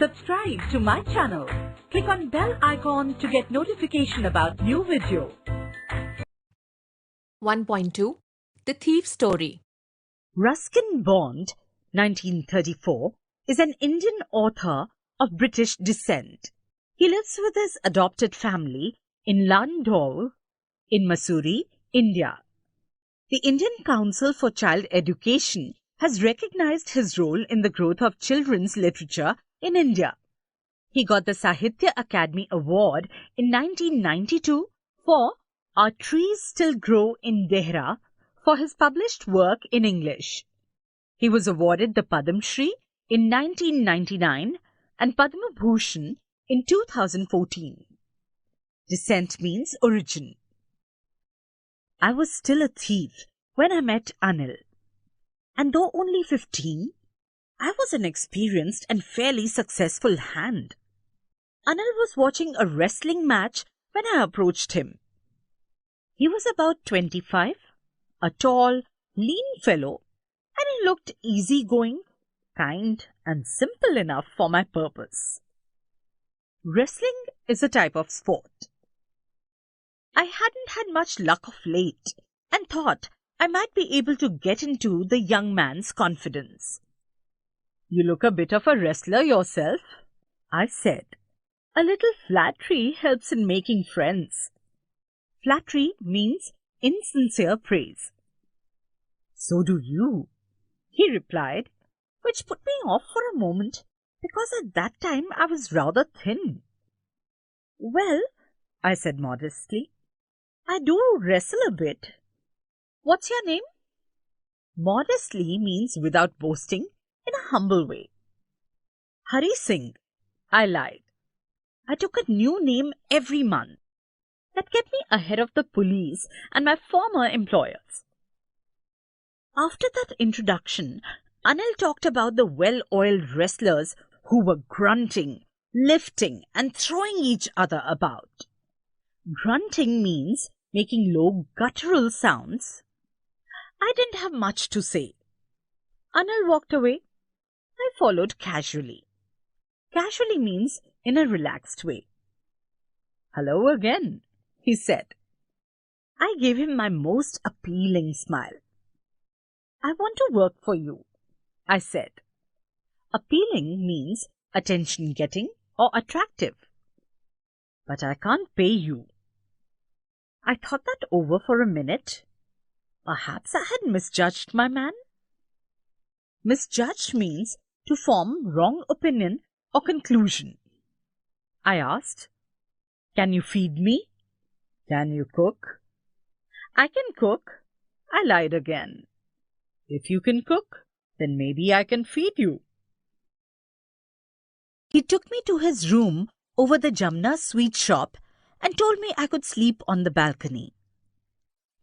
Subscribe to my channel. Click on bell icon to get notification about new video. 1.2 The Thief Story. Ruskin Bond, 1934, is an Indian author of British descent. He lives with his adopted family in Landau in Mussoorie, India. The Indian Council for Child Education has recognized his role in the growth of children's literature in India. He got the Sahitya Akademi Award in 1992 for Our Trees Still Grow in Dehra for his published work in English. He was awarded the Padma Shri in 1999 and Padma Bhushan in 2014. Descent means origin. I was still a thief when I met Anil. And though only 15, I was an experienced and fairly successful hand. Anil was watching a wrestling match when I approached him. He was about 25, a tall, lean fellow, and he looked easygoing, kind, and simple enough for my purpose. Wrestling is a type of sport. I hadn't had much luck of late and thought I might be able to get into the young man's confidence. "You look a bit of a wrestler yourself," I said. "A little flattery helps in making friends." Flattery means insincere praise. "So do you," he replied, which put me off for a moment because at that time I was rather thin. "Well," I said modestly, "I do wrestle a bit. What's your name?" Modestly means without boasting, in a humble way. "Hari Singh," I lied. I took a new name every month. That kept me ahead of the police and my former employers. After that introduction, Anil talked about the well-oiled wrestlers who were grunting, lifting, and throwing each other about. Grunting means making low guttural sounds. I didn't have much to say. Anil walked away. I followed casually. Casually means in a relaxed way. "Hello again," he said. I gave him my most appealing smile. "I want to work for you," I said. Appealing means attention-getting or attractive. "But I can't pay you." I thought that over for a minute. Perhaps I had misjudged my man. Misjudged means to form wrong opinion or conclusion. I asked, "Can you feed me? Can you cook?" "I can cook." I lied again. "If you can cook, then maybe I can feed you." He took me to his room over the Jamna sweet shop and told me I could sleep on the balcony.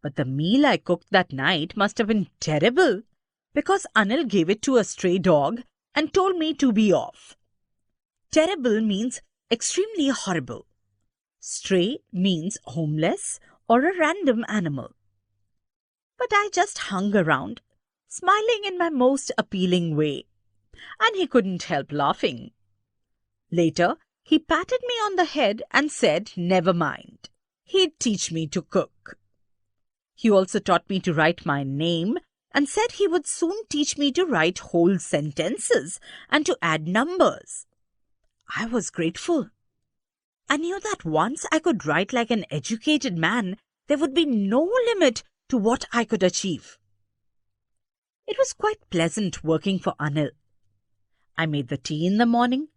But the meal I cooked that night must have been terrible because Anil gave it to a stray dog and told me to be off. Terrible means extremely horrible. Stray means homeless or a random animal. But I just hung around, smiling in my most appealing way, and he couldn't help laughing. Later, he patted me on the head and said, never mind, he'd teach me to cook. He also taught me to write my name and said he would soon teach me to write whole sentences and to add numbers. I was grateful. I knew that once I could write like an educated man, there would be no limit to what I could achieve. It was quite pleasant working for Anil. I made the tea in the morning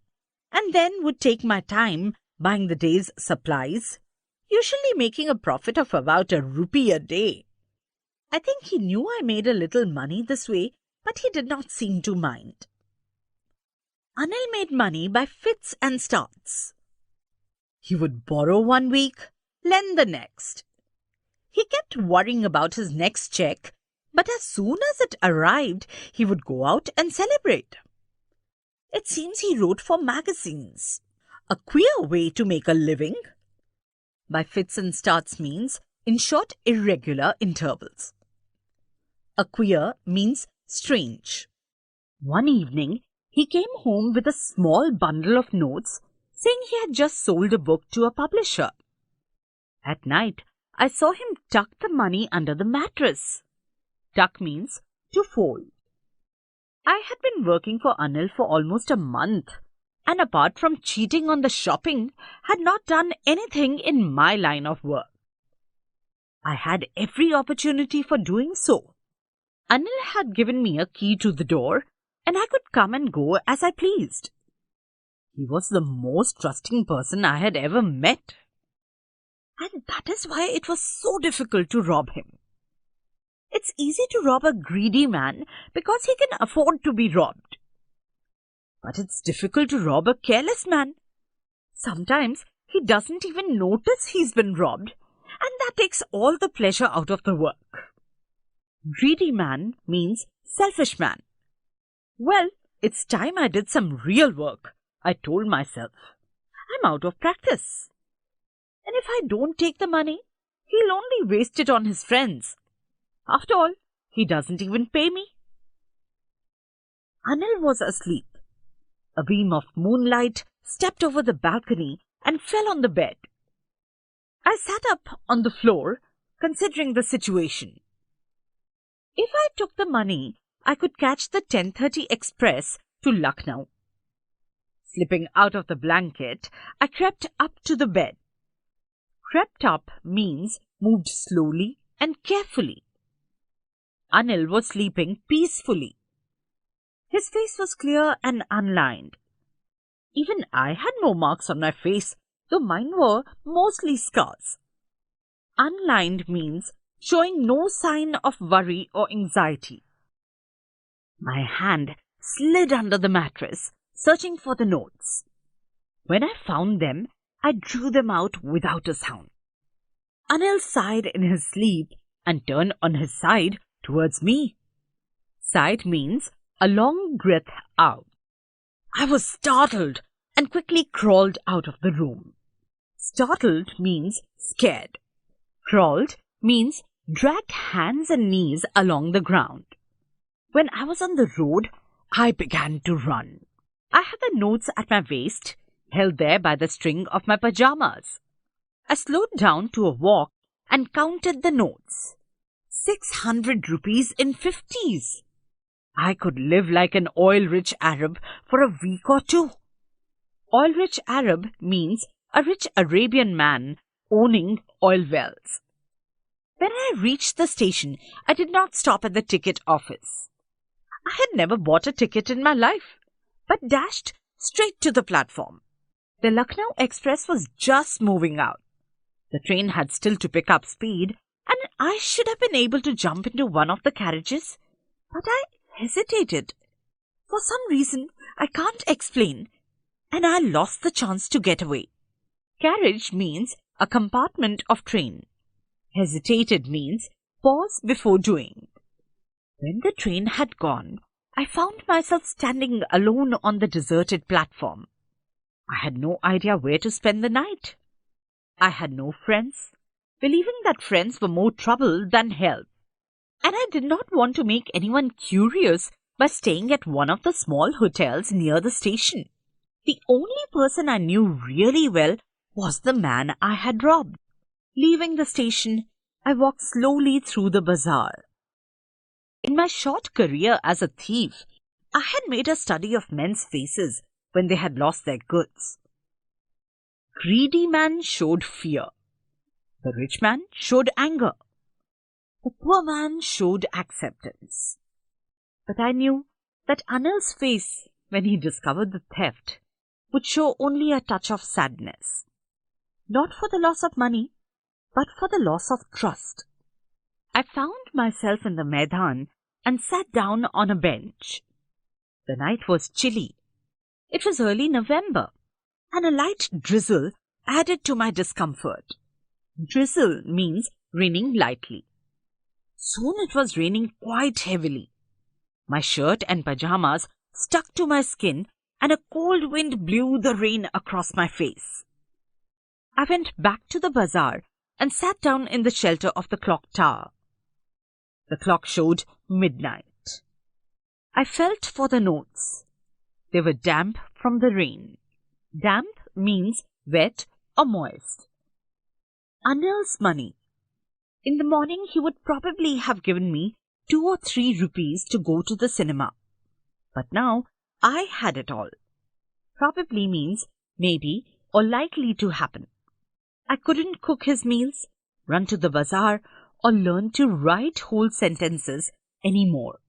and then would take my time buying the day's supplies, usually making a profit of about ₹1 a day. I think he knew I made a little money this way, but he did not seem to mind. Anil made money by fits and starts. He would borrow one week, lend the next. He kept worrying about his next check, but as soon as it arrived, he would go out and celebrate. It seems he wrote for magazines. A queer way to make a living. By fits and starts means in short, irregular intervals. A queer means strange. One evening, He came home with a small bundle of notes, saying he had just sold a book to a publisher. At night, I saw him tuck the money under the mattress. Tuck means to fold. I had been working for Anil for almost a month, and apart from cheating on the shopping, had not done anything in my line of work. I had every opportunity for doing so. Anil had given me a key to the door, and I could come and go as I pleased. He was the most trusting person I had ever met. And that is why it was so difficult to rob him. It's easy to rob a greedy man because he can afford to be robbed. But it's difficult to rob a careless man. Sometimes he doesn't even notice he's been robbed, and that takes all the pleasure out of the work. Greedy man means selfish man. Well, it's time I did some real work, I told myself. I'm out of practice. And if I don't take the money, he'll only waste it on his friends. After all, he doesn't even pay me. Anil was asleep. A beam of moonlight stepped over the balcony and fell on the bed. I sat up on the floor, considering the situation. If I took the money, I could catch the 10:30 express to Lucknow. Slipping out of the blanket, I crept up to the bed. Crept up means moved slowly and carefully. Anil was sleeping peacefully. His face was clear and unlined. Even I had no marks on my face, though mine were mostly scars. Unlined means showing no sign of worry or anxiety. My hand slid under the mattress, searching for the notes. When I found them, I drew them out without a sound. Anil sighed in his sleep and turned on his side towards me. Sighed means a long breath out. I was startled and quickly crawled out of the room. Startled means scared. Crawled means drag hands and knees along the ground. When I was on the road, I began to run. I had the notes at my waist, held there by the string of my pajamas. I slowed down to a walk and counted the notes. 600 rupees in 50s. I could live like an oil-rich Arab for a week or two. Oil-rich Arab means a rich Arabian man owning oil wells. When I reached the station, I did not stop at the ticket office. I had never bought a ticket in my life, but dashed straight to the platform. The Lucknow Express was just moving out. The train had still to pick up speed, and I should have been able to jump into one of the carriages, but I hesitated. For some reason I can't explain, and I lost the chance to get away. Carriage means a compartment of train. Hesitated means pause before doing. When the train had gone, I found myself standing alone on the deserted platform. I had no idea where to spend the night. I had no friends, believing that friends were more trouble than help. And I did not want to make anyone curious by staying at one of the small hotels near the station. The only person I knew really well was the man I had robbed. Leaving the station, I walked slowly through the bazaar. In my short career as a thief, I had made a study of men's faces when they had lost their goods. Greedy man showed fear. The rich man showed anger. The poor man showed acceptance. But I knew that Anil's face, when he discovered the theft, would show only a touch of sadness. Not for the loss of money, but for the loss of trust. I found myself in the Maidan and sat down on a bench. The night was chilly. It was early November, and a light drizzle added to my discomfort. Drizzle means raining lightly. Soon it was raining quite heavily. My shirt and pajamas stuck to my skin, and a cold wind blew the rain across my face. I went back to the bazaar and sat down in the shelter of the clock tower. The clock showed midnight. I felt for the notes. They were damp from the rain. Damp means wet or moist. Anil's money. In the morning, he would probably have given me 2 or 3 rupees to go to the cinema. But now, I had it all. Probably means maybe or likely to happen. I couldn't cook his meals, run to the bazaar, or learn to write whole sentences anymore.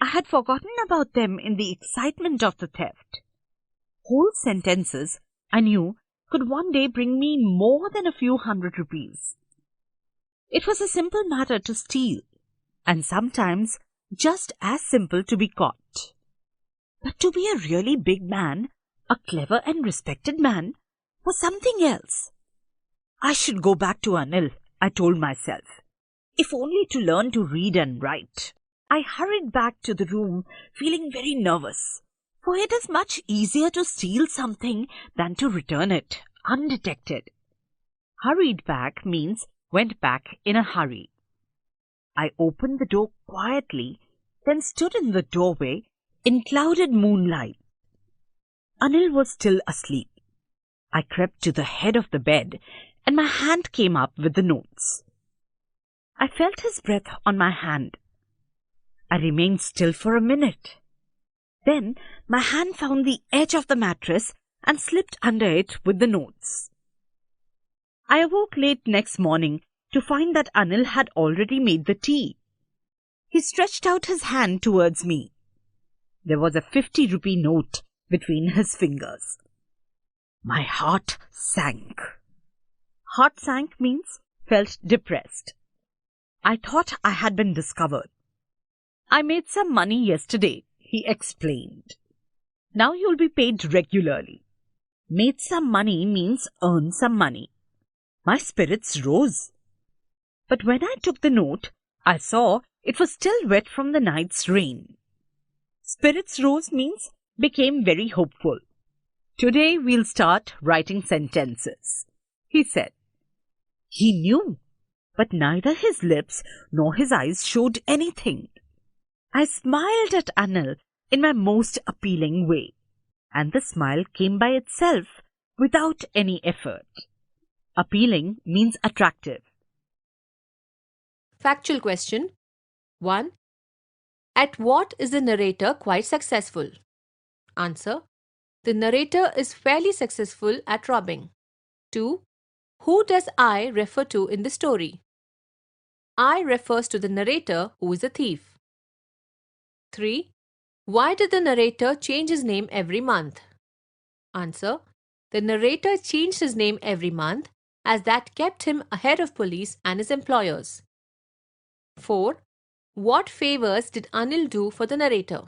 I had forgotten about them in the excitement of the theft. Whole sentences, I knew, could one day bring me more than a few hundred rupees. It was a simple matter to steal, and sometimes just as simple to be caught. But to be a really big man, a clever and respected man, was something else. I should go back to Anil, I told myself, if only to learn to read and write. I hurried back to the room, feeling very nervous, for it is much easier to steal something than to return it undetected. Hurried back means went back in a hurry. I opened the door quietly, then stood in the doorway in clouded moonlight. Anil was still asleep. I crept to the head of the bed, and my hand came up with the notes. I felt his breath on my hand. I remained still for a minute. Then my hand found the edge of the mattress and slipped under it with the notes. I awoke late next morning to find that Anil had already made the tea. He stretched out his hand towards me. There was a 50-rupee note between his fingers. My heart sank. Heart sank means felt depressed. I thought I had been discovered. I made some money yesterday, he explained. Now you'll be paid regularly. Made some money means earn some money. My spirits rose. But when I took the note, I saw it was still wet from the night's rain. Spirits rose means became very hopeful. Today we'll start writing sentences, he said. He knew, but neither his lips nor his eyes showed anything. I smiled at Anil in my most appealing way, and the smile came by itself without any effort. Appealing means attractive. Factual question. 1. At what is the narrator quite successful? Answer. The narrator is fairly successful at robbing. 2. Who does I refer to in the story? I refers to the narrator who is a thief. 3. Why did the narrator change his name every month? Answer. The narrator changed his name every month as that kept him ahead of police and his employers. 4. What favors did Anil do for the narrator?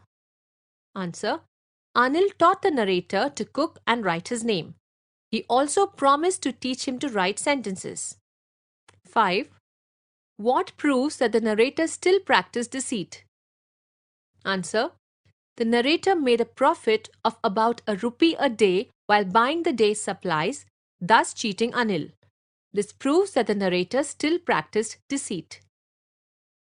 Answer. Anil taught the narrator to cook and write his name. He also promised to teach him to write sentences. 5. What proves that the narrator still practiced deceit? Answer. The narrator made a profit of about a rupee a day while buying the day's supplies, thus cheating Anil. This proves that the narrator still practiced deceit.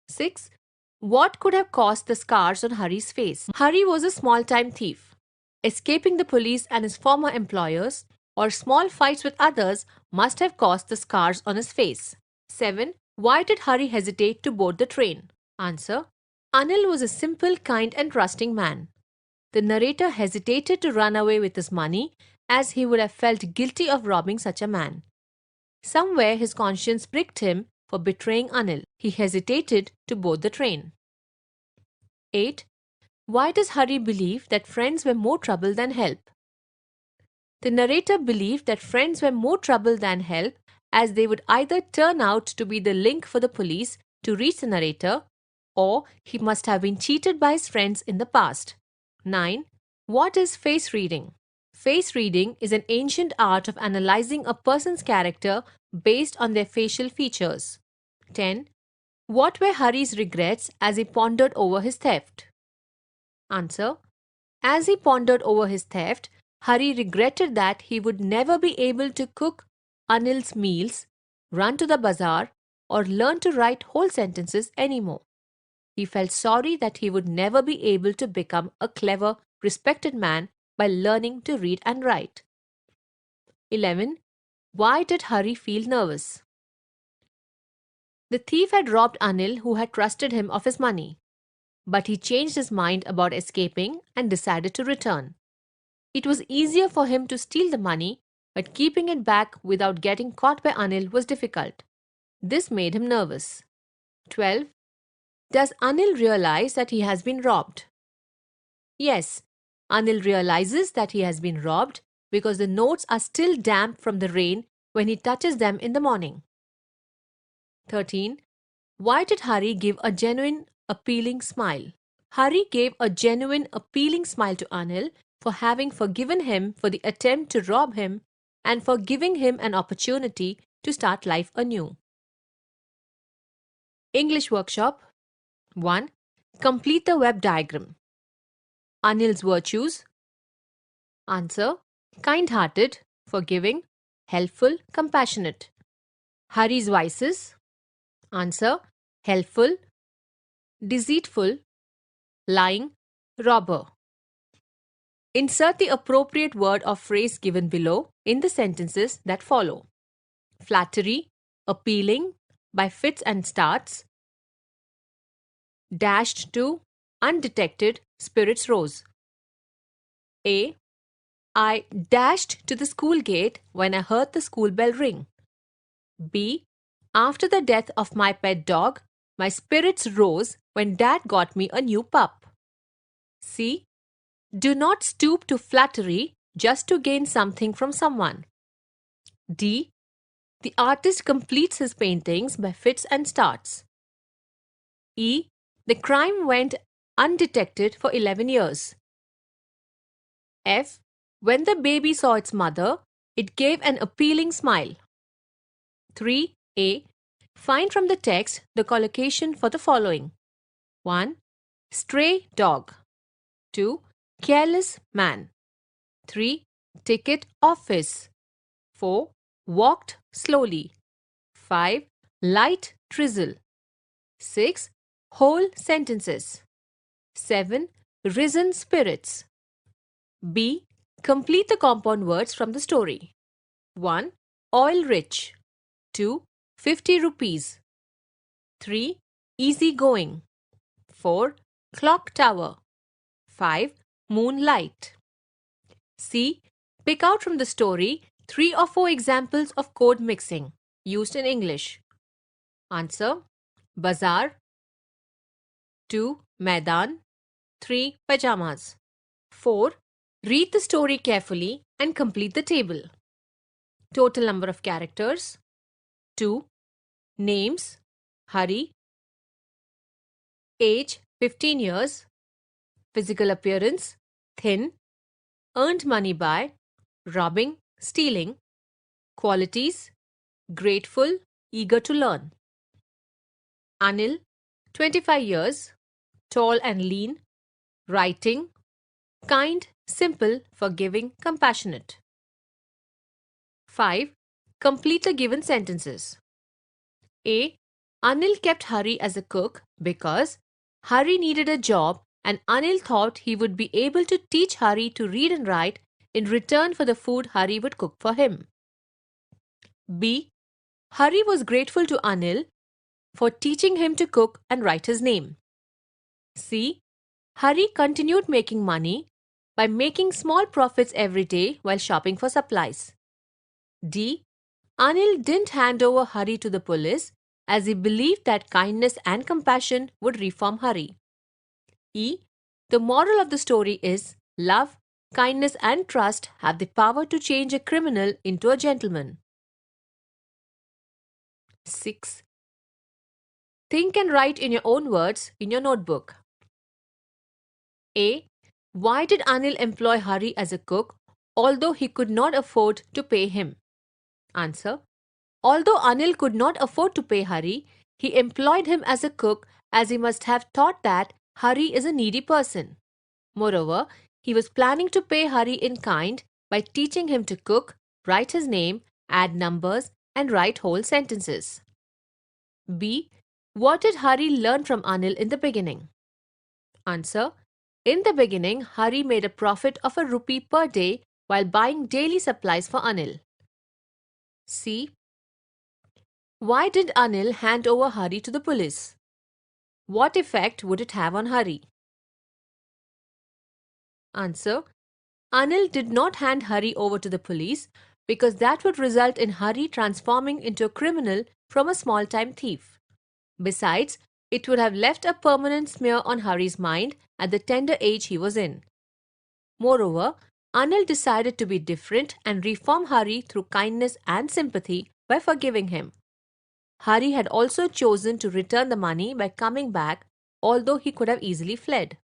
6. What could have caused the scars on Hari's face? Hari was a small-time thief. Escaping the police and his former employers, or small fights with others, must have caused the scars on his face. 7. Why did Hari hesitate to board the train? Answer. Anil was a simple, kind and trusting man. The narrator hesitated to run away with his money as he would have felt guilty of robbing such a man. Somewhere his conscience pricked him for betraying Anil. He hesitated to board the train. 8. Why does Hari believe that friends were more trouble than help? The narrator believed that friends were more trouble than help as they would either turn out to be the link for the police to reach the narrator, or he must have been cheated by his friends in the past. 9. What is face reading? Face reading is an ancient art of analyzing a person's character based on their facial features. 10. What were Hari's regrets as he pondered over his theft? Answer. As he pondered over his theft, Hari regretted that he would never be able to cook Anil's meals, run to the bazaar, or learn to write whole sentences anymore. He felt sorry that he would never be able to become a clever respected man by learning to read and write. 11. Why did Hari feel nervous? The thief had robbed Anil, who had trusted him of his money. But he changed his mind about escaping and decided to return. It was easier for him to steal the money, but keeping it back without getting caught by Anil was difficult. This made him nervous. 12. Does Anil realize that he has been robbed? Yes, Anil realizes that he has been robbed because the notes are still damp from the rain when he touches them in the morning. 13. Why did Hari give a genuine, appealing smile? Hari gave a genuine, appealing smile to Anil for having forgiven him for the attempt to rob him and for giving him an opportunity to start life anew. English Workshop 1. Complete the web diagram. Anil's virtues. Answer: kind-hearted, forgiving, helpful, compassionate. Hari's vices. Answer: helpful, deceitful, lying, robber. Insert the appropriate word or phrase given below in the sentences that follow. Flattery, appealing, by fits and starts. Dashed to, undetected, spirits rose. A. I dashed to the school gate when I heard the school bell ring. B. After the death of my pet dog, my spirits rose when Dad got me a new pup. C. Do not stoop to flattery just to gain something from someone. D. The artist completes his paintings by fits and starts. E. The crime went undetected for 11 years. F. When the baby saw its mother, it gave an appealing smile. 3a. Find from the text the collocation for the following. 1. Stray dog. 2. Careless man. 3. Ticket office. 4. Walked slowly. 5. Light drizzle. 6. Whole sentences. 7. Risen spirits. B. Complete the compound words from the story. 1. Oil rich. 2. 50 rupees. 3. Easy going. 4. Clock tower. 5. Moonlight. C. Pick out from the story 3 or 4 examples of code mixing used in English. Answer: Bazaar. 2. Maidan. 3. Pajamas. 4. Read the story carefully and complete the table. Total number of characters: 2. Names: Hari. Age: 15 years. Physical appearance: thin. Earned money by robbing, stealing. Qualities: grateful, eager to learn. Anil: 25 years. Tall and lean. Writing: kind, simple, forgiving, compassionate. 5. Complete the given sentences. A. Anil kept Hari as a cook because Hari needed a job and Anil thought he would be able to teach Hari to read and write in return for the food Hari would cook for him. B. Hari was grateful to Anil for teaching him to cook and write his name. C. Hari continued making money by making small profits every day while shopping for supplies. D. Anil didn't hand over Hari to the police as he believed that kindness and compassion would reform Hari. E. The moral of the story is love, kindness and trust have the power to change a criminal into a gentleman. 6. Think and write in your own words in your notebook. A. Why did Anil employ Hari as a cook although he could not afford to pay him? Answer: although Anil could not afford to pay Hari, he employed him as a cook as he must have thought that Hari is a needy person. Moreover, he was planning to pay Hari in kind by teaching him to cook, write his name, add numbers, and write whole sentences. B. What did Hari learn from Anil in the beginning? Answer: In the beginning, Hari made a profit of ₹1 per day while buying daily supplies for Anil. C. Why did Anil hand over Hari to the police? What effect would it have on Hari? Answer. Anil did not hand Hari over to the police because that would result in Hari transforming into a criminal from a small-time thief. Besides, it would have left a permanent smear on Hari's mind at the tender age he was in. Moreover, Anil decided to be different and reform Hari through kindness and sympathy by forgiving him. Hari had also chosen to return the money by coming back, although he could have easily fled.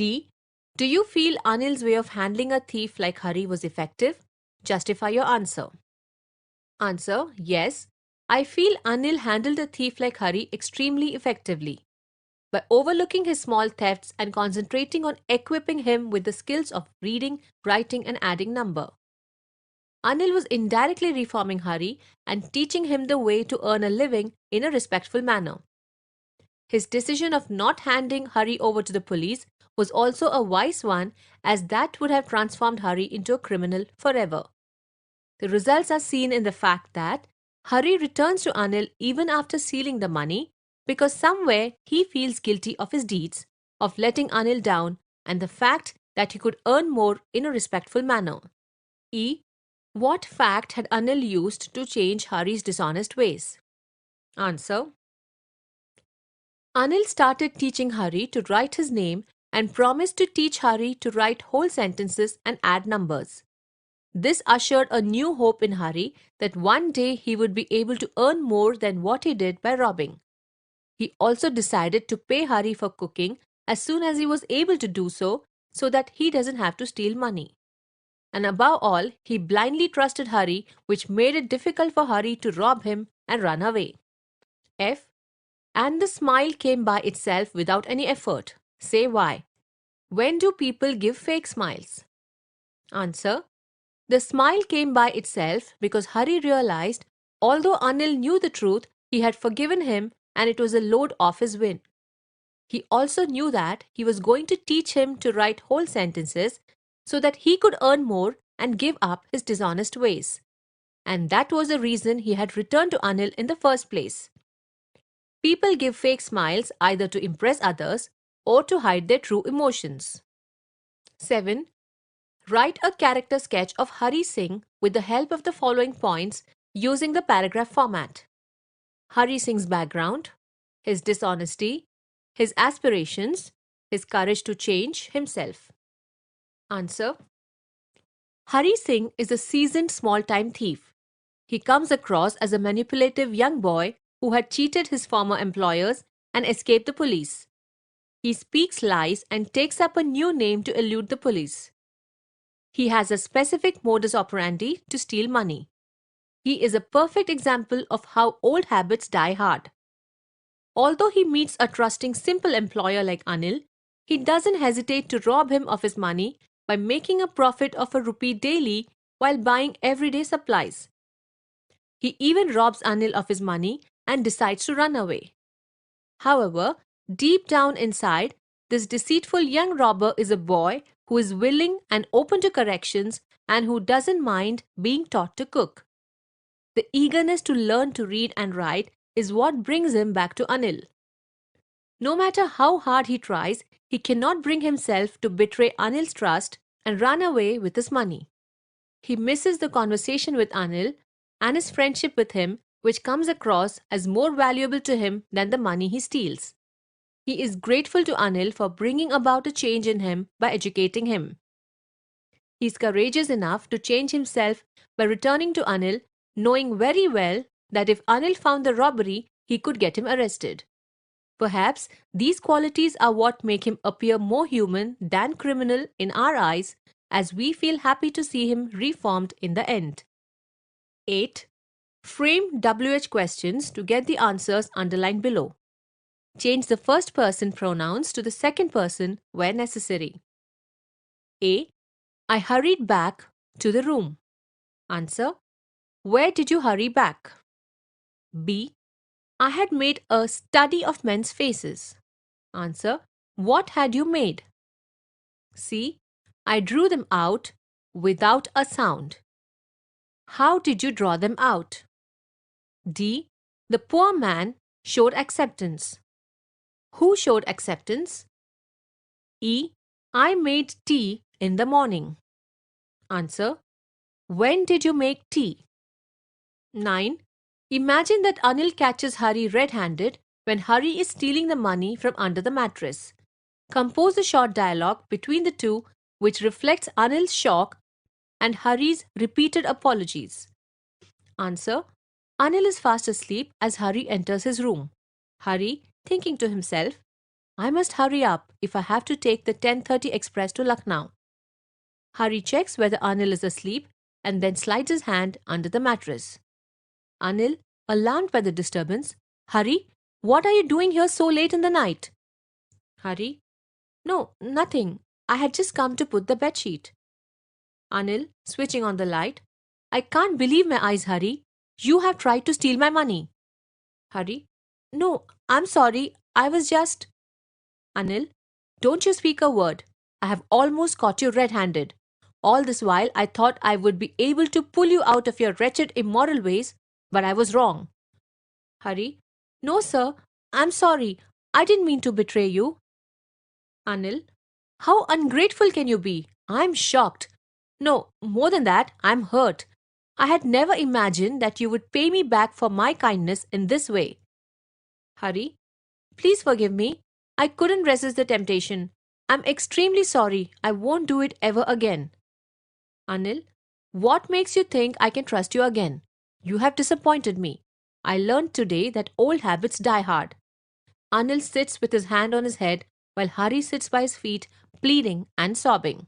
D. Do you feel Anil's way of handling a thief like Hari was effective? Justify your answer. Answer. Yes. I feel Anil handled a thief like Hari extremely effectively. By overlooking his small thefts and concentrating on equipping him with the skills of reading, writing and adding number. Anil was indirectly reforming Hari and teaching him the way to earn a living in a respectful manner. His decision of not handing Hari over to the police was also a wise one, as that would have transformed Hari into a criminal forever. The results are seen in the fact that Hari returns to Anil even after stealing the money because somewhere he feels guilty of his deeds, of letting Anil down, and the fact that he could earn more in a respectful manner. E. What fact had Anil used to change Hari's dishonest ways? Answer. Anil started teaching Hari to write his name and promised to teach Hari to write whole sentences and add numbers. This ushered a new hope in Hari that one day he would be able to earn more than what he did by robbing. He also decided to pay Hari for cooking as soon as he was able to do so that he doesn't have to steal money. And above all, he blindly trusted Hari, which made it difficult for Hari to rob him and run away. F. And the smile came by itself without any effort. Say why. When do people give fake smiles? Answer. The smile came by itself because Hari realized, although Anil knew the truth, he had forgiven him and it was a load off his win. He also knew that he was going to teach him to write whole sentences so that he could earn more and give up his dishonest ways. And that was the reason he had returned to Anil in the first place. People give fake smiles either to impress others or to hide their true emotions. 7. Write a character sketch of Hari Singh with the help of the following points using the paragraph format. Hari Singh's background, his dishonesty, his aspirations, his courage to change himself. Answer. Hari Singh is a seasoned small-time thief. He comes across as a manipulative young boy who had cheated his former employers and escaped the police. He speaks lies and takes up a new name to elude the police. He has a specific modus operandi to steal money. He is a perfect example of how old habits die hard. Although he meets a trusting, simple employer like Anil, he doesn't hesitate to rob him of his money by making a profit of ₹1 daily while buying everyday supplies. He even robs Anil of his money and decides to run away. However, deep down inside, this deceitful young robber is a boy who is willing and open to corrections and who doesn't mind being taught to cook. The eagerness to learn to read and write is what brings him back to Anil. No matter how hard he tries, he cannot bring himself to betray Anil's trust and run away with his money. He misses the conversation with Anil and his friendship with him, which comes across as more valuable to him than the money he steals. He is grateful to Anil for bringing about a change in him by educating him. He is courageous enough to change himself by returning to Anil, knowing very well that if Anil found the robbery, he could get him arrested. Perhaps these qualities are what make him appear more human than criminal in our eyes, as we feel happy to see him reformed in the end. 8. Frame WH questions to get the answers underlined below. Change the first person pronouns to the second person where necessary. A. I hurried back to the room. Answer. Where did you hurry back? B. I had made a study of men's faces. Answer. What had you made? C. I drew them out without a sound. How did you draw them out? D. The poor man showed acceptance. Who showed acceptance? E. I made tea in the morning. Answer. When did you make tea? 9. Imagine that Anil catches Hari red-handed when Hari is stealing the money from under the mattress. Compose a short dialogue between the two which reflects Anil's shock and Hari's repeated apologies. Answer. Anil is fast asleep as Hari enters his room. Hari, thinking to himself, I must hurry up if I have to take the 10:30 express to Lucknow. Hari checks whether Anil is asleep and then slides his hand under the mattress. Anil, alarmed by the disturbance, Hari, what are you doing here so late in the night? Hari, no, nothing. I had just come to put the bedsheet. Anil, switching on the light, I can't believe my eyes, Hari. You have tried to steal my money. Hari, no, I'm sorry. I was just... Anil, don't you speak a word. I have almost caught you red-handed. All this while I thought I would be able to pull you out of your wretched immoral ways, but I was wrong. Hari, no sir, I'm sorry. I didn't mean to betray you. Anil, how ungrateful can you be? I'm shocked. No, more than that, I'm hurt. I had never imagined that you would pay me back for my kindness in this way. Hari, please forgive me. I couldn't resist the temptation. I'm extremely sorry. I won't do it ever again. Anil, what makes you think I can trust you again? You have disappointed me. I learned today that old habits die hard. Anil sits with his hand on his head while Hari sits by his feet, pleading and sobbing.